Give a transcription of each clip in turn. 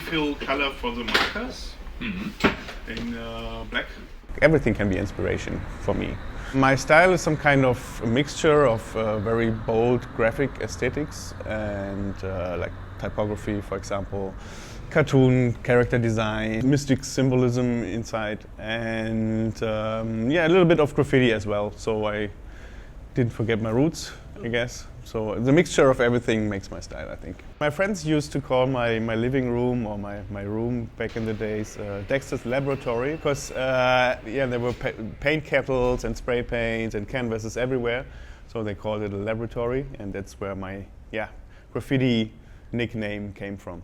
fill color for the markers in black. Everything can be inspiration for me. My style is some kind of a mixture of very bold graphic aesthetics and like typography, for example, cartoon character design, mystic symbolism inside, and yeah, a little bit of graffiti as well. So I didn't forget my roots, I guess. So the mixture of everything makes my style, I think. My friends used to call my living room or my room back in the days Dexter's laboratory, because yeah, there were paint kettles and spray paints and canvases everywhere. So they called it a laboratory, and that's where my graffiti nickname came from.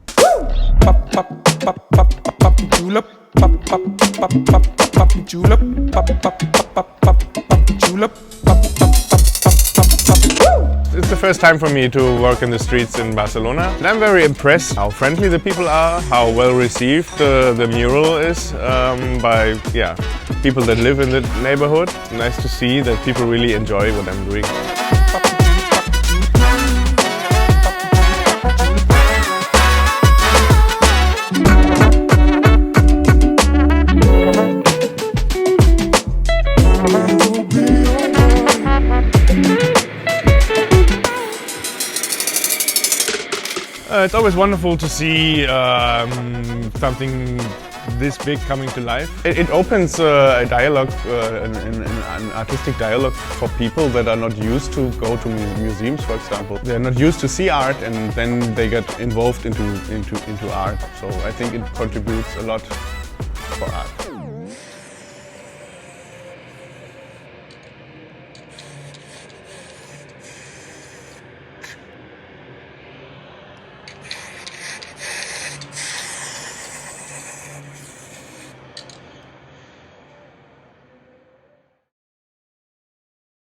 It's the first time for me to work in the streets in Barcelona. And I'm very impressed how friendly the people are, how well received the mural is by people that live in the neighborhood. Nice to see that people really enjoy what I'm doing. It's always wonderful to see something this big coming to life. It opens a dialogue, an artistic dialogue for people that are not used to go to museums, for example. They're not used to see art, and then they get involved into art. So I think it contributes a lot for art.